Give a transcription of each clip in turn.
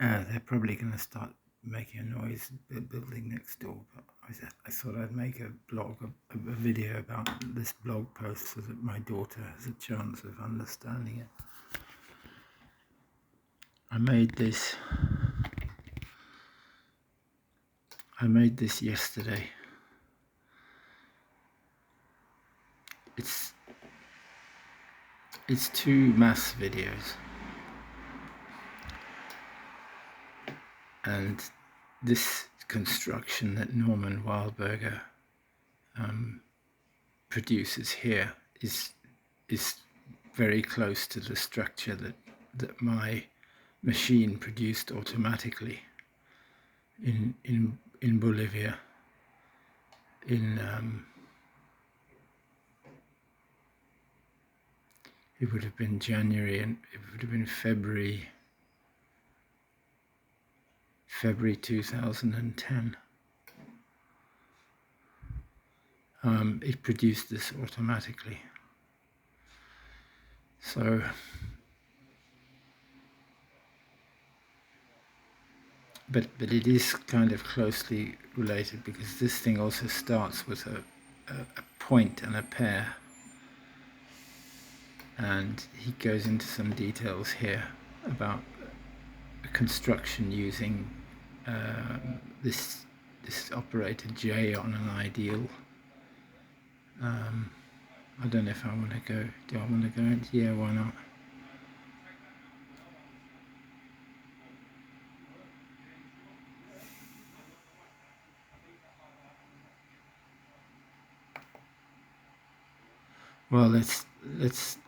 They're probably going to start making a noise building next door, but I thought I'd make a video about this blog post so that my daughter has a chance of understanding it. I made this yesterday. It's two maths videos, and this construction that Norman Wildberger produces here is very close to the structure that my machine produced automatically in Bolivia it would have been January, and it would have been February 2010. It produced this automatically. So but it is kind of closely related, because this thing also starts with a point and a pair, and he goes into some details here about a construction using this operator J on an ideal. I don't know if I want to go. Do I want to go into? Yeah, why not? Well, let's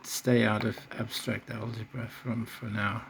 stay out of abstract algebra for now.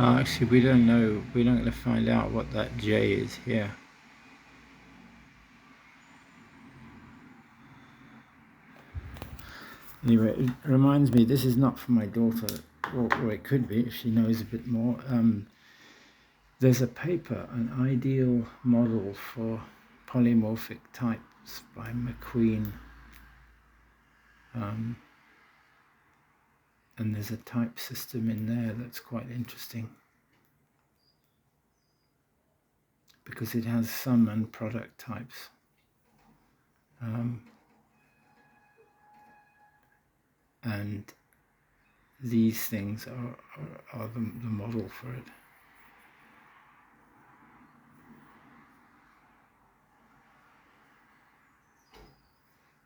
Actually, we don't know. We're not going to find out what that J is here. Anyway, it reminds me, this is not for my daughter, or it could be if she knows a bit more. There's a paper, an ideal model for polymorphic types by McQueen. And there's a type system in there that's quite interesting, because it has sum and product types. And these things are the model for it.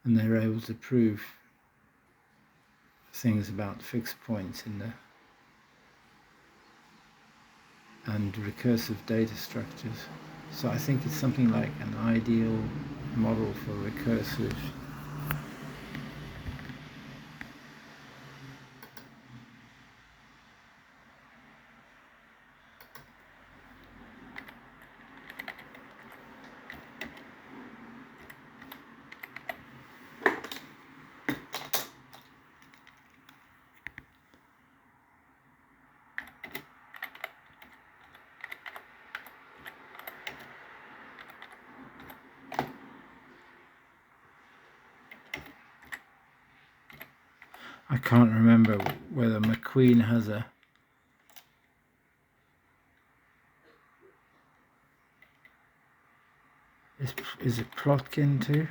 And they're able to prove things about fixed points in there and recursive data structures. So I think it's something like an ideal model for recursive. I can't remember whether McQueen has a is it Plotkin too?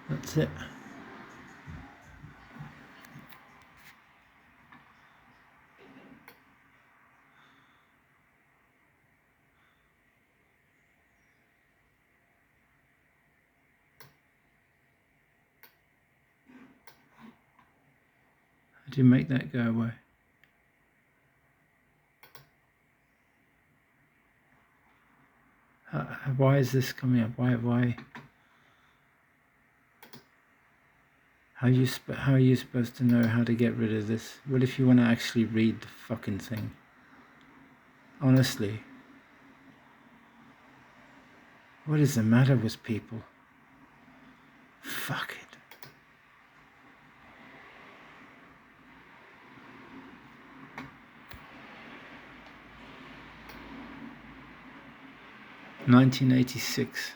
That's it. How do you make that go away? Why is this coming up? Why? How are you supposed to know how to get rid of this? What if you want to actually read the fucking thing? Honestly, what is the matter with people? Fuck it. "1986.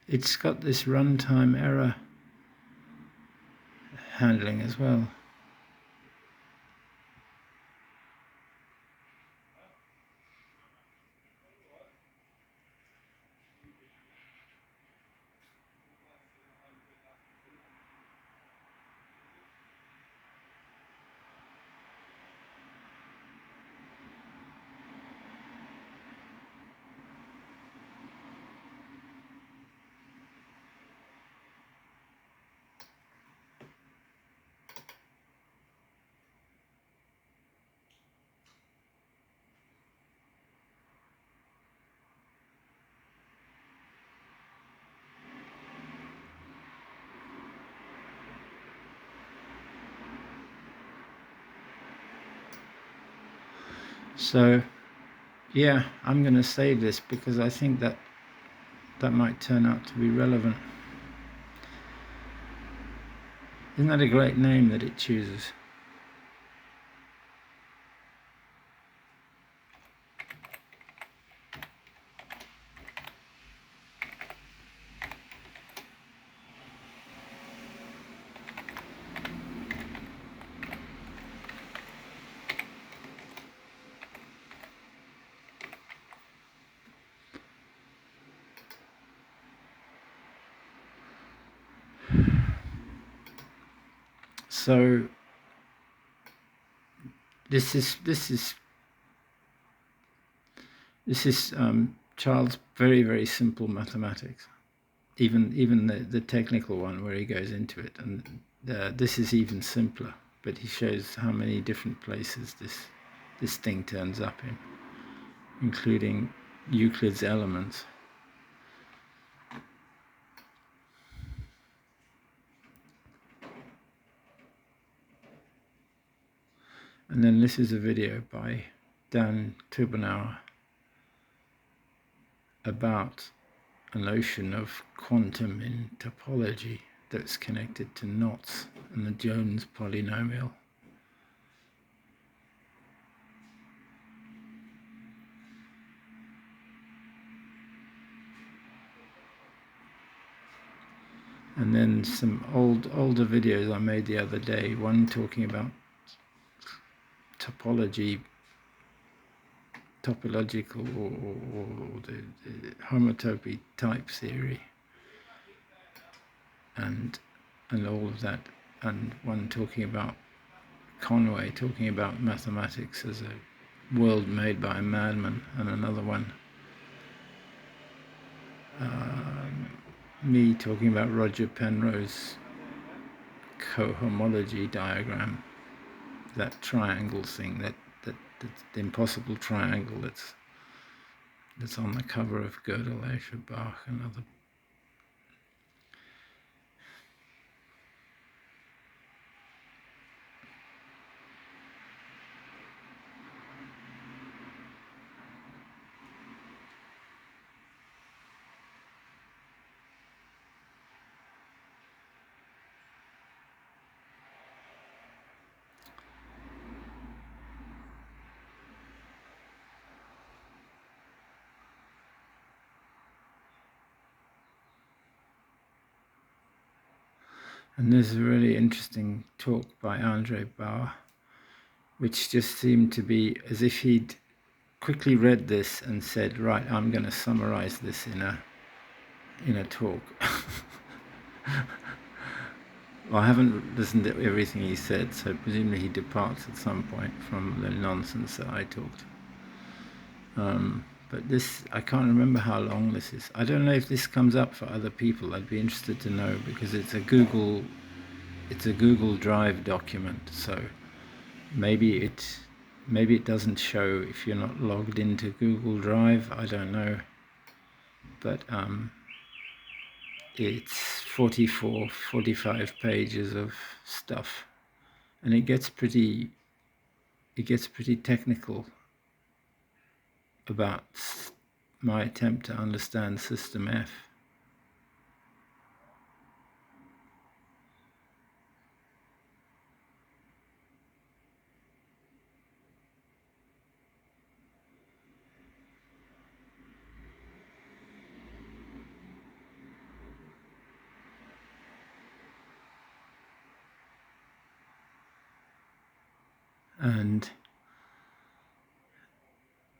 It's got this runtime error handling as well. So, yeah, I'm going to save this because I think that might turn out to be relevant. Isn't that a great name that it chooses? So this is Charles' very simple mathematics. Even the technical one where he goes into it, and this is even simpler. But he shows how many different places this thing turns up in, including Euclid's Elements. And then this is a video by Dan Tubernauer about a notion of quantum in topology that's connected to knots and the Jones polynomial. And then some older videos I made the other day, one talking about topological or the homotopy type theory and all of that, and one talking about Conway talking about mathematics as a world made by a madman, and another one me talking about Roger Penrose's cohomology diagram, that triangle thing, that the impossible triangle that's on the cover of Gödel, Escher, Bach, and other. And there's a really interesting talk by Andre Bauer, which just seemed to be as if he'd quickly read this and said, right, I'm going to summarize this in a talk. Well, I haven't listened to everything he said, so presumably he departs at some point from the nonsense that I talked. But this, I can't remember how long this is. I don't know if this comes up for other people. I'd be interested to know, because it's a Google Drive document, so maybe it doesn't show if you're not logged into Google Drive. I don't know, but it's 45 pages of stuff, and it gets pretty technical about my attempt to understand System F.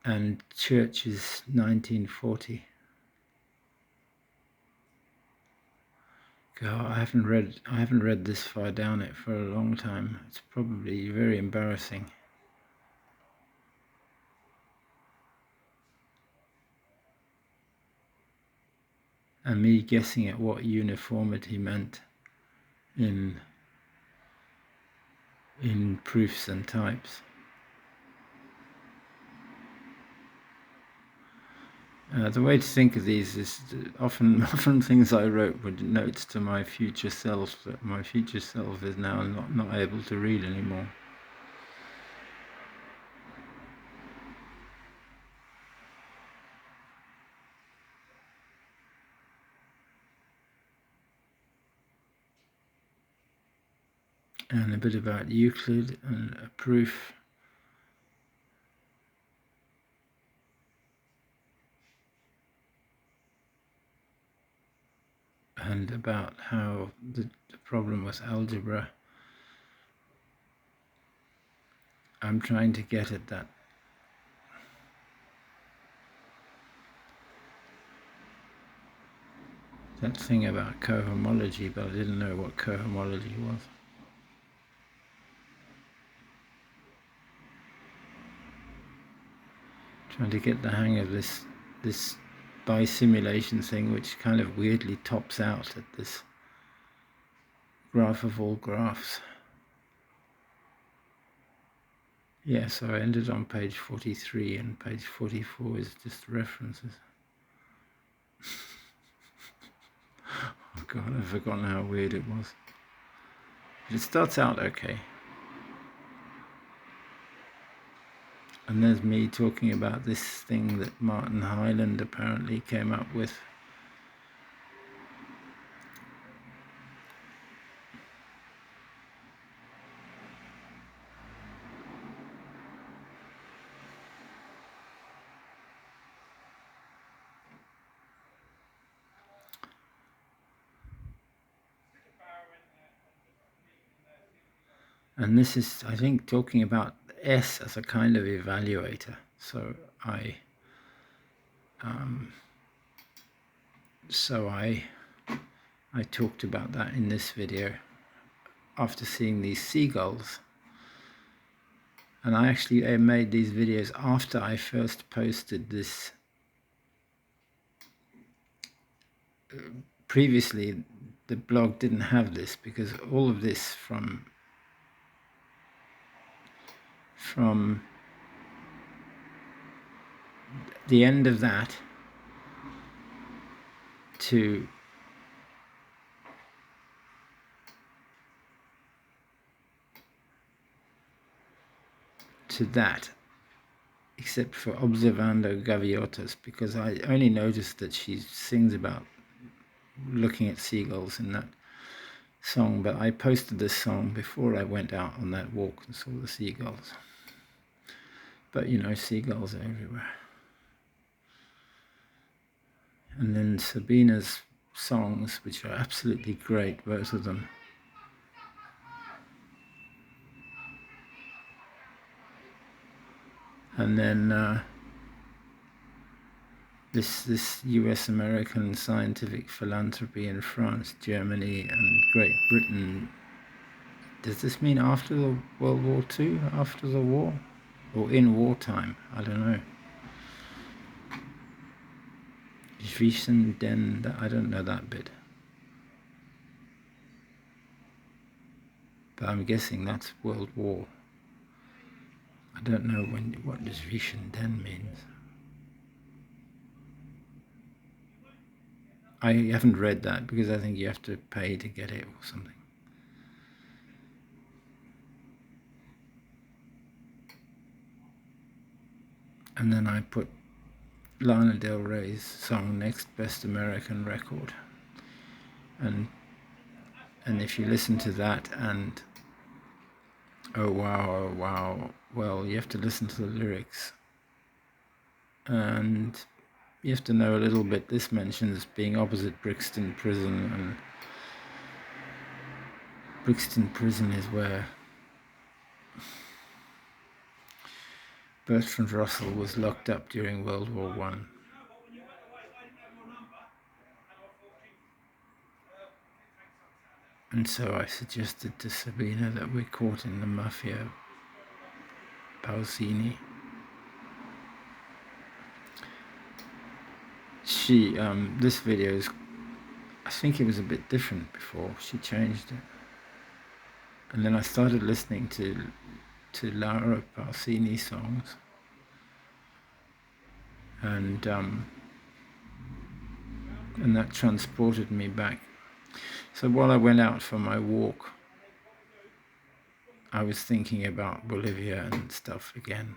And Church is 1940. God, I haven't read this far down it for a long time. It's probably very embarrassing. And me guessing at what uniformity meant in proofs and types. The way to think of these is often things I wrote were notes to my future self that my future self is now not able to read anymore. And a bit about Euclid and a proof. And about how the problem with algebra, I'm trying to get at that thing about cohomology, but I didn't know what cohomology was. Trying to get the hang of this bisimulation thing, which kind of weirdly tops out at this graph of all graphs. Yeah, so I ended on page 43, and page 44 is just references. Oh God, I've forgotten how weird it was. It starts out okay. And there's me talking about this thing that Martin Hyland apparently came up with. And this is, I think, talking about S as a kind of evaluator. So I talked about that in this video after seeing these seagulls. And I made these videos after I first posted this. Previously, the blog didn't have this, because all of this from the end of that to that, except for Observando Gaviotas, because I only noticed that she sings about looking at seagulls in that song, but I posted this song before I went out on that walk and saw the seagulls. But you know, seagulls are everywhere. And then Sabina's songs, which are absolutely great, both of them. And then this U.S. American scientific philanthropy in France, Germany, and Great Britain. Does this mean after the World War II, after the war, or in wartime? I don't know. Zwischen den, I don't know that bit. But I'm guessing that's World War. I don't know what zwischen den means. I haven't read that because I think you have to pay to get it or something. And then I put Lana Del Rey's song Next Best American Record. And if you listen to that and oh wow, well, you have to listen to the lyrics. And you have to know a little bit. This mentions being opposite Brixton Prison, and Brixton Prison is where Bertrand Russell was locked up during World War I. And so I suggested to Sabina that we're caught in the mafia Pausini. This video is, I think it was a bit different before. She changed it. And then I started listening to Laura Pausini songs. And that transported me back. So while I went out for my walk, I was thinking about Bolivia and stuff again.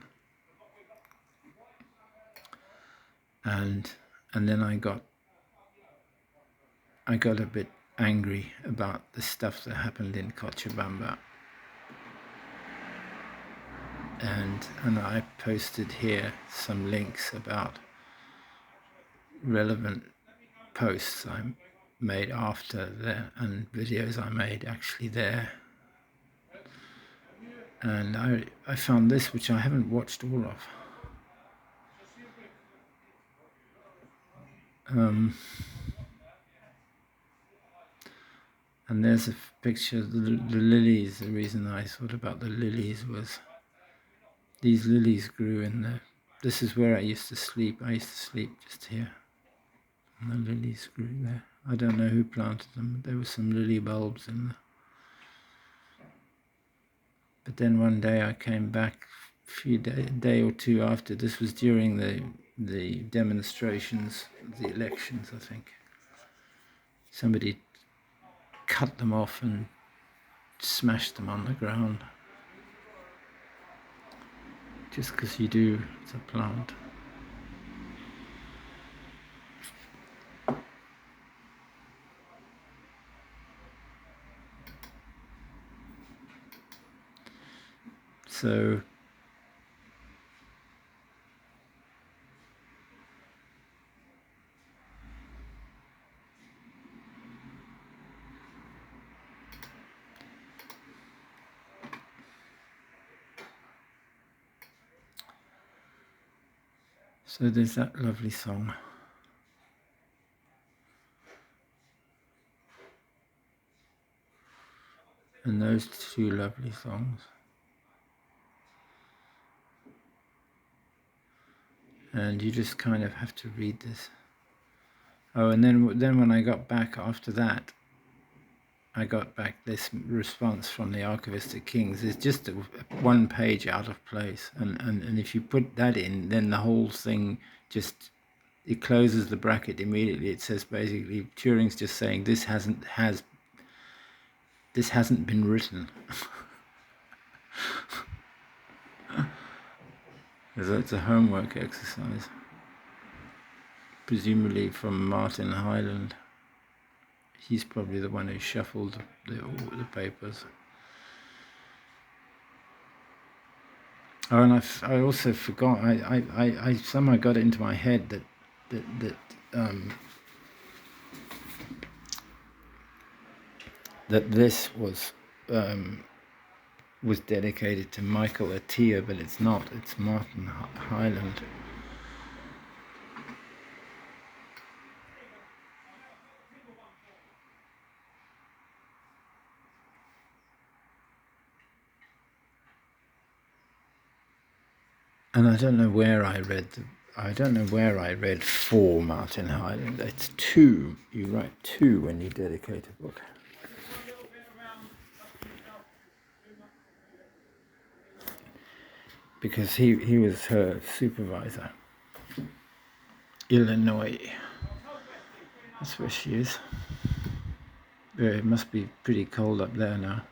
And then I got a bit angry about the stuff that happened in Cochabamba. And I posted here some links about relevant posts I made after there and videos I made actually there. And I found this, which I haven't watched all of. And there's a picture of the lilies. The reason I thought about the lilies was these lilies grew in this is where I used to sleep. I used to sleep just here. And the lilies grew there. I don't know who planted them, but there were some lily bulbs in there. But then one day I came back, a day or two after. This was during the demonstrations, the elections, I think. Somebody cut them off and smashed them on the ground. Just because you do, it's a plant. So there's that lovely song. And those two lovely songs. And you just kind of have to read this. Oh, and then when I got back after that, I got back this response from the Archivist of Kings. It's just one page out of place. And if you put that in, then the whole thing just, it closes the bracket immediately. It says basically, Turing's just saying this hasn't been written. It's a homework exercise, presumably from Martin Hyland. He's probably the one who shuffled the papers. Oh, and I also forgot. I somehow got it into my head that this was was dedicated to Michael Atiyah, but it's not. It's Martin Hyland. And I don't know where I read for Martin Hyland. It's two. You write two when you dedicate a book. Because he was her supervisor. Illinois. That's where she is. It must be pretty cold up there now.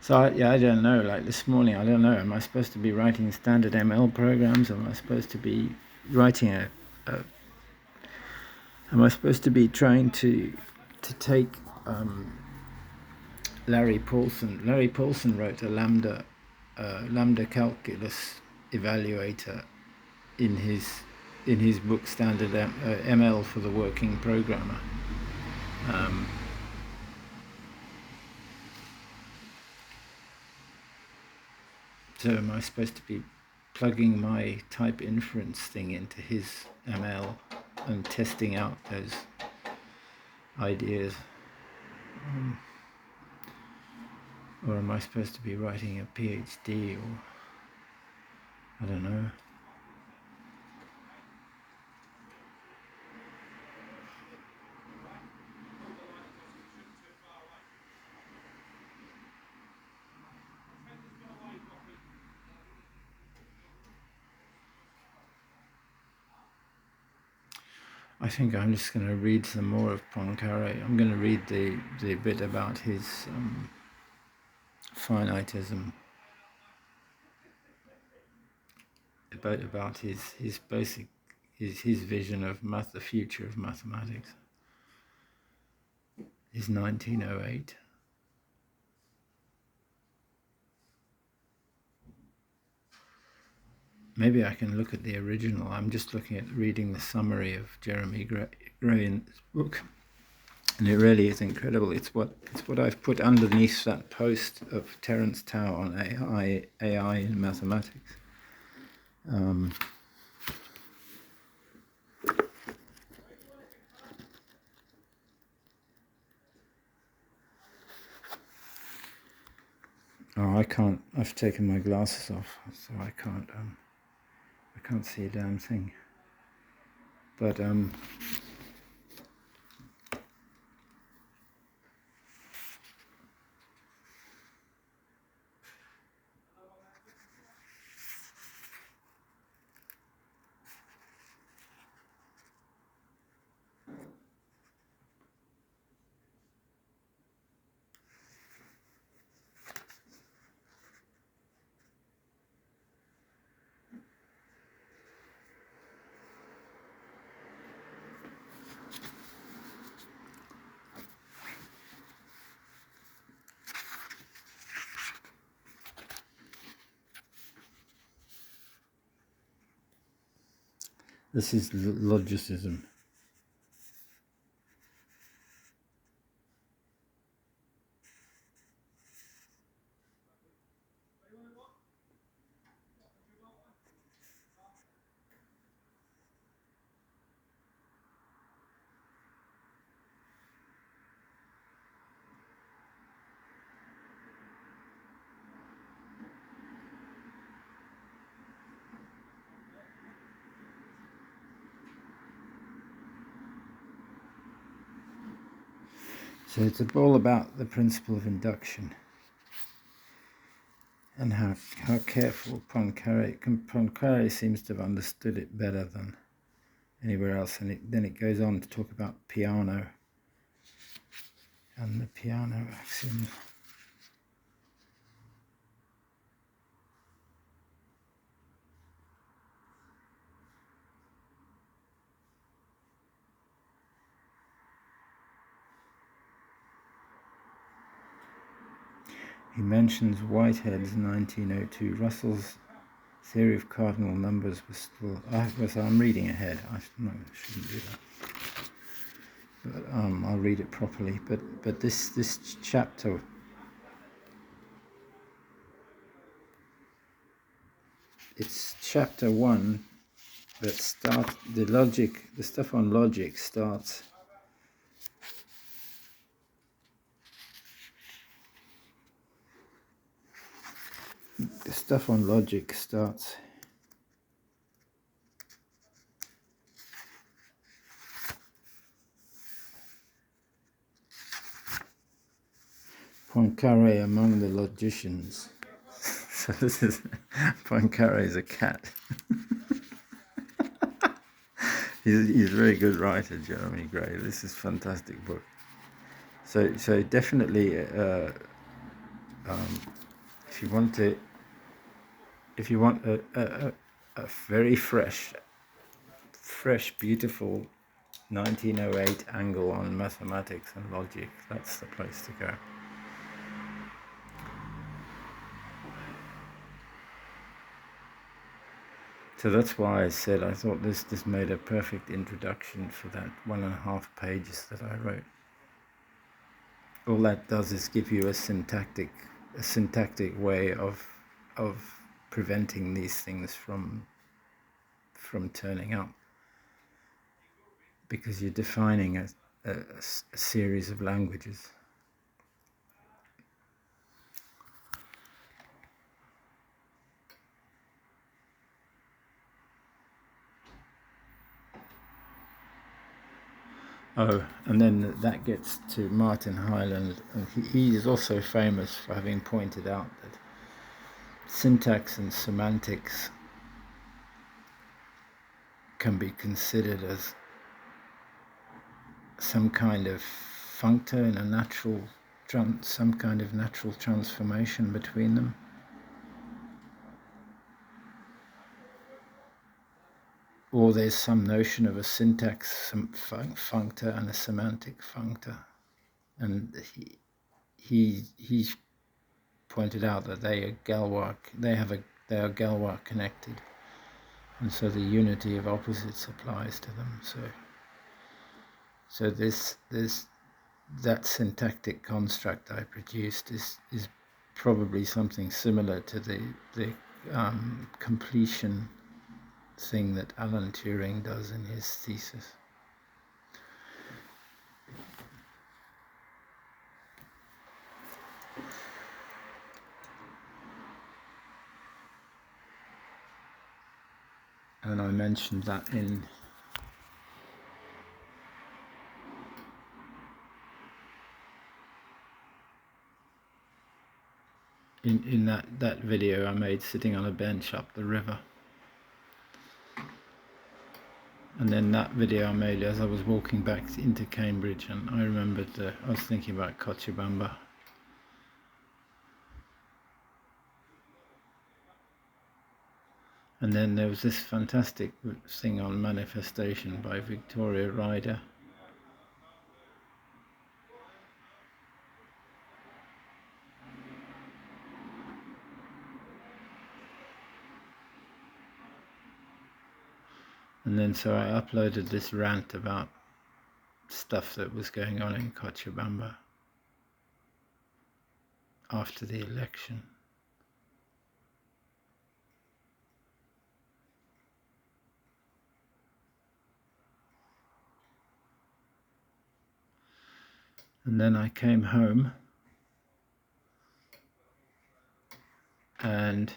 So I don't know. Like this morning, I don't know. Am I supposed to be writing standard ML programs? Am I supposed to be writing am I supposed to be trying to take Larry Paulson? Larry Paulson wrote a lambda calculus evaluator in his book Standard ML for the Working Programmer. So am I supposed to be plugging my type inference thing into his ML and testing out those ideas? Or am I supposed to be writing a PhD, or I don't know. I think I'm just going to read some more of Poincaré. I'm going to read the bit about his finitism, about his basic his vision of the future of mathematics. Is 1908. Maybe I can look at the original. I'm just reading the summary of Jeremy Grayan's book, and it really is incredible. It's what I've put underneath that post of Terence Tao on AI in mathematics. Oh, I can't. I've taken my glasses off, so I can't see a damn thing. But this is logicism. So it's all about the principle of induction and how careful Poincaré seems to have understood it better than anywhere else. And then it goes on to talk about Peano and the Peano axiom. He mentions Whitehead's 1902, Russell's Theory of cardinal numbers was still. I'm reading ahead. I shouldn't do that. But I'll read it properly. But this chapter. It's chapter 1 that starts the stuff on logic starts. The stuff on logic starts. Poincaré among the logicians. So this is Poincaré is a cat. he's a very good writer, Jeremy Gray. This is a fantastic book. So definitely, if you want a very fresh, beautiful 1908 angle on mathematics and logic, that's the place to go. So that's why I said I thought this made a perfect introduction for that 1.5 pages that I wrote. All that does is give you a syntactic way of preventing these things from turning up, because you're defining a series of languages. Oh, and then that gets to Martin Hyland, and he is also famous for having pointed out that syntax and semantics can be considered as some kind of functor in some kind of natural transformation between them. Or there's some notion of a syntax functor and a semantic functor, and he pointed out that they are Galois connected, and so the unity of opposites applies to them. So that syntactic construct I produced is probably something similar to the completion thing that Alan Turing does in his thesis. And I mentioned that in that video I made sitting on a bench up the river. And then that video I made as I was walking back into Cambridge, and I remembered I was thinking about Cochabamba. And then there was this fantastic thing on manifestation by Victoria Ryder. And then so I uploaded this rant about stuff that was going on in Cochabamba after the election. And then I came home and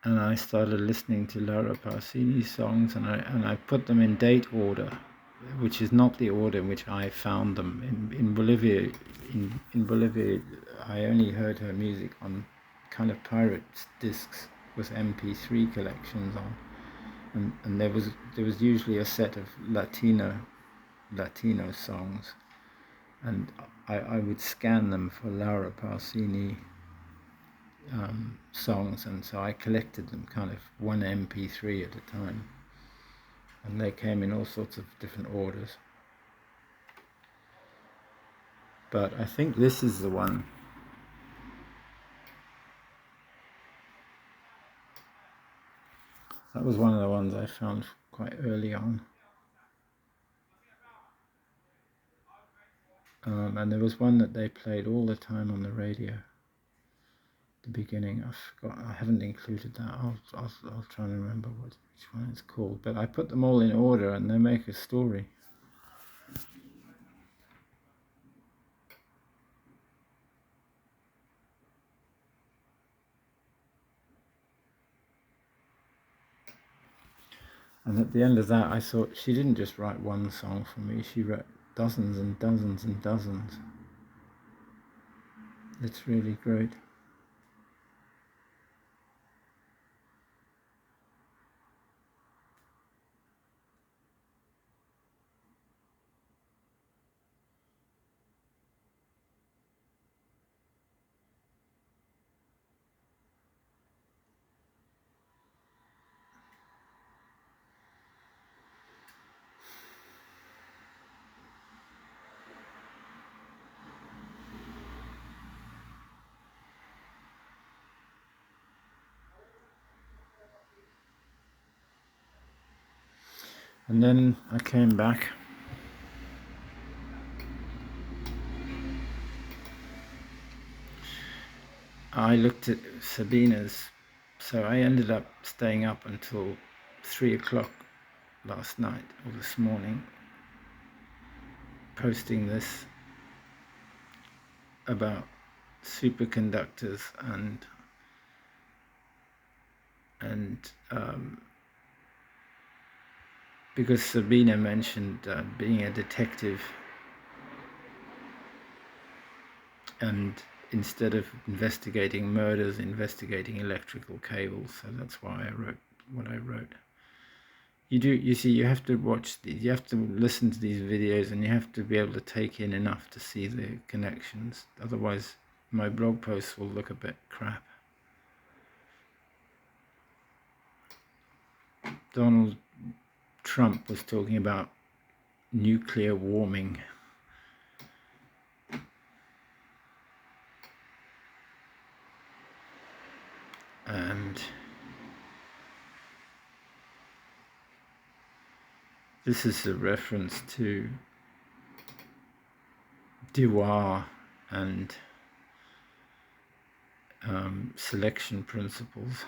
I started listening to Laura Pausini's songs, and I put them in date order, which is not the order in which I found them. In Bolivia, in Bolivia, I only heard her music on kind of pirate discs with MP3 collections on, and there was usually a set of Latino songs, and I would scan them for Laura Pausini songs, and so I collected them kind of one MP3 at a time, and they came in all sorts of different orders. But I think this is the one That was one of the ones I found quite early on. And there was one that they played all the time on the radio. The beginning, I forgot. I haven't included that. I'll try and remember which one it's called. But I put them all in order, and they make a story. And at the end of that, I thought she didn't just write one song for me. She wrote dozens and dozens and dozens. It's really great. And then I came back. I looked at Sabina's, so I ended up staying up until 3 o'clock last night or this morning, posting this about superconductors and because Sabina mentioned being a detective, and instead of investigating murders, investigating electrical cables. So that's why I wrote what I wrote. You see, you have to watch these, you have to listen to these videos, and you have to be able to take in enough to see the connections. Otherwise, my blog posts will look a bit crap. Donald Trump was talking about nuclear warming. And this is a reference to Dewar and selection principles.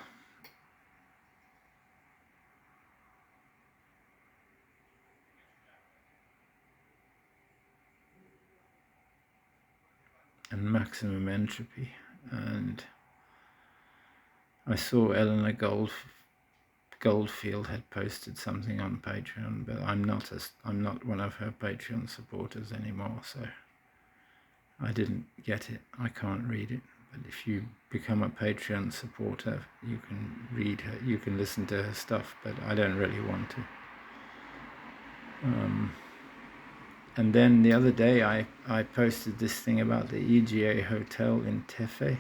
And maximum entropy. And I saw Eleanor Goldfield had posted something on Patreon, but I'm not one of her Patreon supporters anymore, so I didn't get it. I can't read it. But if you become a Patreon supporter, you can read her, you can listen to her stuff, but I don't really want to. And then the other day I posted this thing about the EGA hotel in Tefe,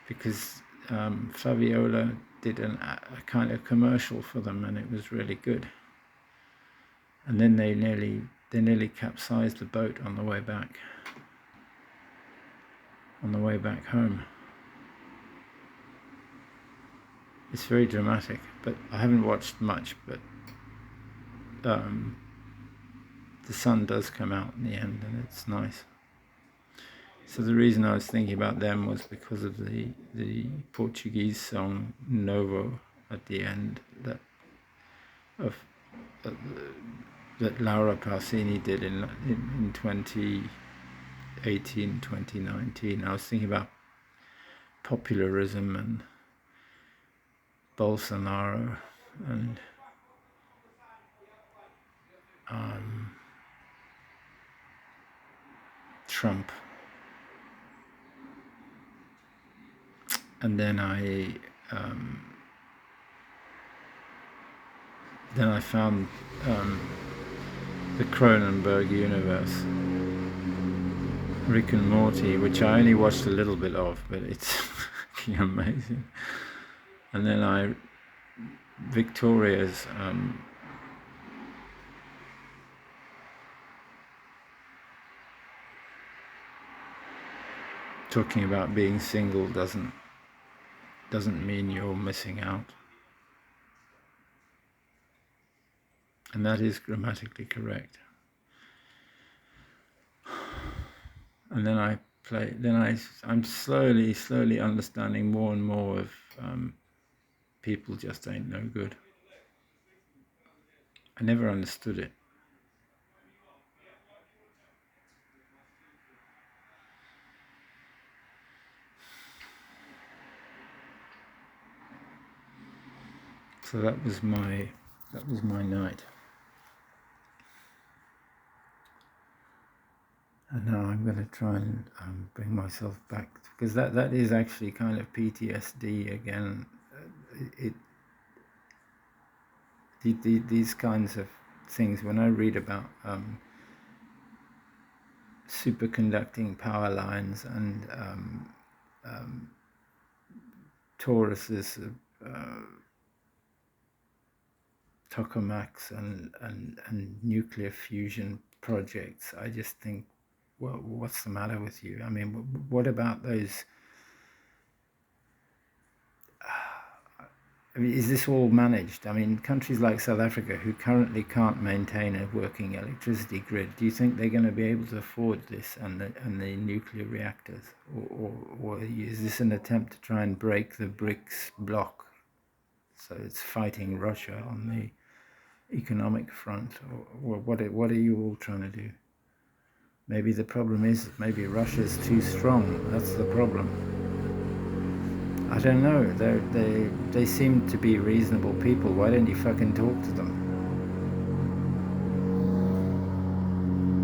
because Fabiola did a kind of commercial for them, and it was really good. And then they nearly capsized the boat on the way back home. It's very dramatic, but I haven't watched much, but the sun does come out in the end, and it's nice. So the reason I was thinking about them was because of the Portuguese song Novo at the end that Laura Pausini did in 2018, 2019. I was thinking about popularism and Bolsonaro and Trump. And then I found the Cronenberg universe, Rick and Morty, which I only watched a little bit of, but it's fucking amazing. And then Victoria's talking about being single doesn't mean you're missing out. And that is grammatically correct. And then I'm slowly understanding more and more of people just ain't no good. I never understood it. So that was my night. And now I'm going to try and bring myself back, because that is actually kind of PTSD again. These kinds of things, when I read about superconducting power lines and toruses, tokamaks and nuclear fusion projects, I just think, well, what's the matter with you? I mean, what about those? I mean, is this all managed? I mean, countries like South Africa, who currently can't maintain a working electricity grid, do you think they're going to be able to afford this and the nuclear reactors? Or is this an attempt to try and break the BRICS bloc? So it's fighting Russia on the economic front? Or what are you all trying to do? Maybe the problem is that maybe Russia's too strong. That's the problem. I don't know. They seem to be reasonable people. Why don't you fucking talk to them?